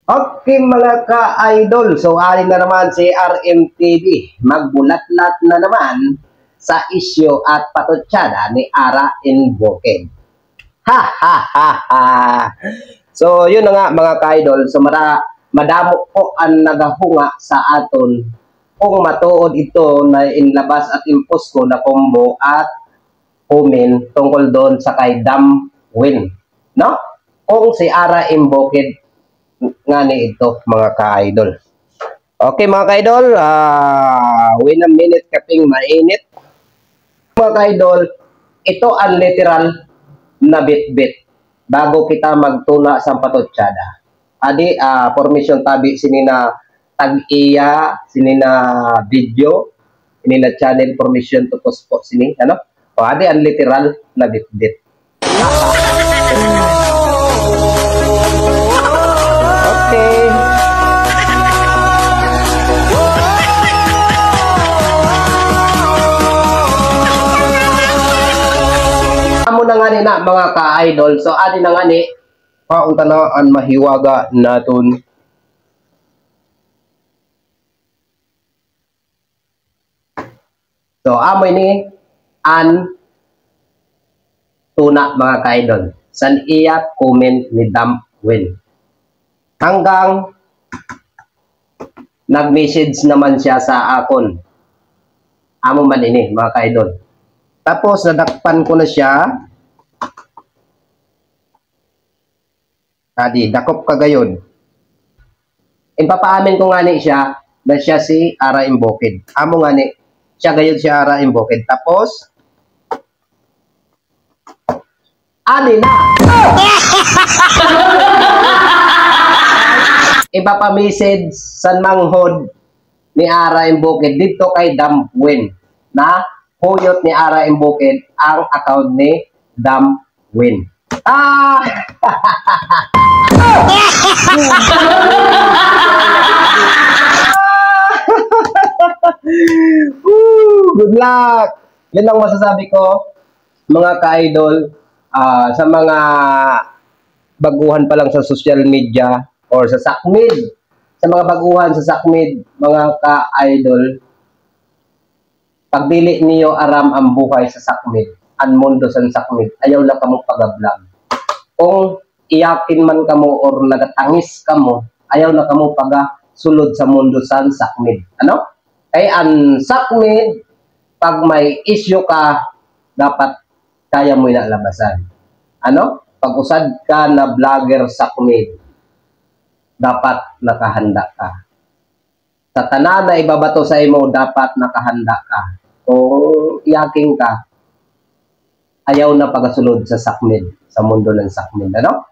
Okay mga ka-idol, so alin na naman si RMTV, magbulat-lat na naman sa isyo at patutsada ni Ara Inbokid. Ha ha ha ha! So yun na nga mga ka-idol, so madamo po ang nagahunga sa aton kung matuod ito na inlabas at impos ko na combo at comment tungkol doon sa kay Dam Win. No? Kung si Ara Inbokid nga ni ito mga ka-idol. Okay mga ka-idol, win a minute kaping mainit. Mga ka-idol, ito ang literal na bit-bit bago kita magtuna sa patutsada. Adi, formation tabi sinina tag-iya, sinina video, sinina channel formation tupos po sini, ano? O adi ang literal na bit-bit. Na nga ni na mga ka-idol, so adi na nga ni paunta na ang mahiwaga naton. So amoy ni an tuna mga ka-idol san iya comment ni Dam Win hanggang nag-message naman siya sa akon amo man ini mga ka-idol, tapos nadakpan ko na siya. Adi, dakop ka gayon. Impapaamin ko nga ni siya na siya si Ara Inbokid. Amo nga ni, siya gayon si Ara Inbokid. Tapos, ani na! Ipapamessage san manghod ni Ara Inbokid dito kay Dam Win na huyot ni Ara Inbokid ang account ni Dam Win. Good luck! Yan lang masasabi ko mga ka-idol, sa mga baguhan pa lang sa social media or sa SACMID, sa mga baguhan sa SACMID mga ka-idol, pagdili niyo aram ang buhay sa SACMID, ang mundo sa SACMID, ayaw lang kamo pag-vlog. Kung iyakin man kamo or nagatangis kamo, ayaw na kamo sulod sa mundo sa SACMID. Ano? Kay ang SACMID, pag may issue ka, dapat kaya mo inalabasan. Ano? Pag usad ka na vlogger SACMID, dapat nakahanda ka. Sa tanan na ibabato sa imo, dapat nakahanda ka. Kung iyaking ka, ayaw na pagasulod sa SACMID, sa mundo ng SACMID, ano?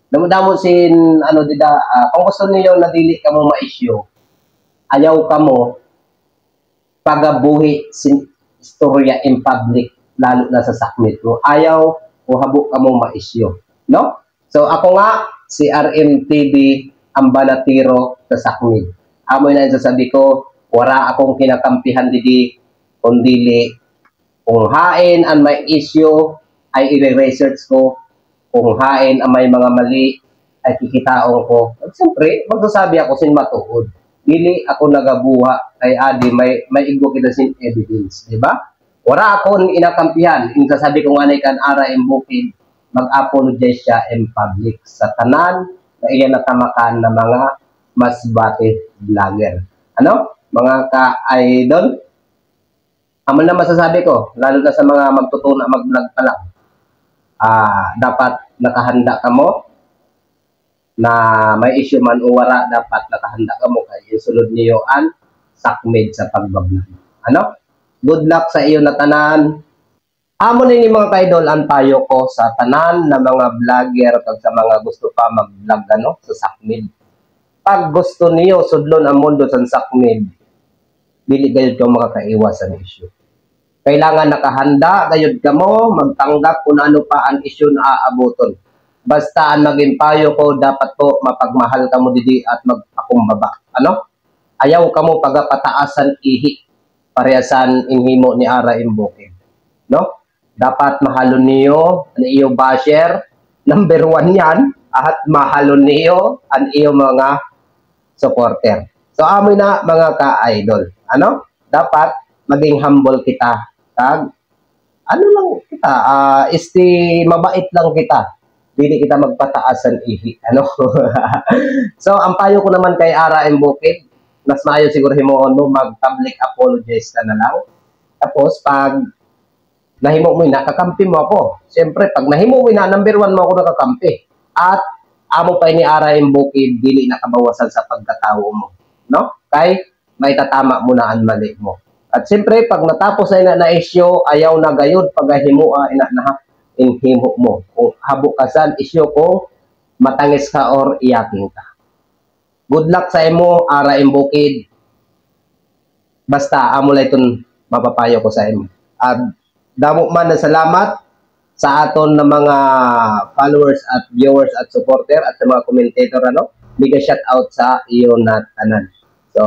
Damo-damo sin, kung gusto niyo na dili ka mo ma-issue, ayaw ka mo pagabuhi sin istorya in public, lalo na sa SACMID. Kung ayaw, kung habok ka mo ma-issue, no? So, ako nga, si RMTV, ang banatiro sa SACMID. Amoy na sasabi ko, wala akong kinakampihan didi, kundili, kung hain ang may issue, ay i-research ko. Kung hain ang may mga mali, ay kikitaon ko. At siyempre, magsasabi ako sin matuod. Dili ako nagabuha kay Adi, may igbo kita sin evidence. Diba? Wala akong inakampihan. Yung sasabi ko nga na ikan Ara Inbokid, mag-apologize siya in public sa tanan na iyan natamakan na mga masbate vlogger. Ano? Mga ka-idol? Amo na masasabi ko, lalo na sa mga magtutuna mag-vlog pa lang. Dapat nakahanda ka mo na may issue man o wala, dapat nakahanda ka mo kay isulod niyo ang SACMID sa pagbablog. Ano? Good luck sa iyo na tanan. Amo ni mga ka-idol ang payo ko sa tanan na mga vlogger kag sa mga gusto pa mag-vlog sa SACMID. Pag gusto niyo sudlon ang mundo sa SACMID, dili gayud ka makakaiwas sa issue. Kailangan nakahanda, gayud ka mo, magtanggap kung ano pa ang issue na aabuton. Basta ang maging payo ko, dapat po mapagmahal ka mo didi at magpakumbaba. Ano? Ayaw ka mo pagapataasan ihi, parehasan inhimo ni Ara Inbokid. No? Dapat mahalon niyo, ang iyo basher, number 1 yan at mahalon niyo ang iyo mga supporter. So amoy na mga ka-idol. Ano? Dapat maging humble kita. Kag ano lang kita, mabait lang kita. Dili kita magpataasan ihi. Ano? So ang payo ko naman kay Ara M. Bukid, mas maayo siguro himuon mo mag-public apologize ka na lang. Tapos pag nahimo mo na, kakampi mo ako. Siyempre, pag nahimo mo na, number 1 mo ako nakakampi. At amo pa ni Ara M. Bukid, dili nakabawasan sa pagkatao mo. No? Kay may tatama mo na ang mali mo. At siyempre, pag natapos na isyo, ayaw na gayod, pag himua, inhimo mo. Kung habo ka san, isyo ko, matangis ka or iyaking ka. Good luck sa imo, Ara M. Bukid. Basta, amo lang itong mapapayo ko sa imo. Damo man na salamat sa aton na mga followers at viewers at supporter at sa mga commentator, ano? Bigay shout out sa iyo na tanan. So,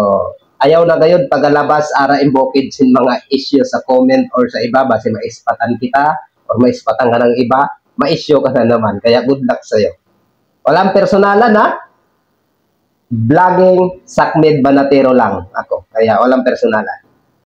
ayaw na gayon pagalabas Ara M. Bukid sin mga issue sa comment or sa iba, basi maispatan kita or maispatan ka ng iba, ma-issue ka na naman. Kaya good luck sa'yo. Walang personalan, ha? Vlogging, Sakmid Banatero lang ako. Kaya walang personalan.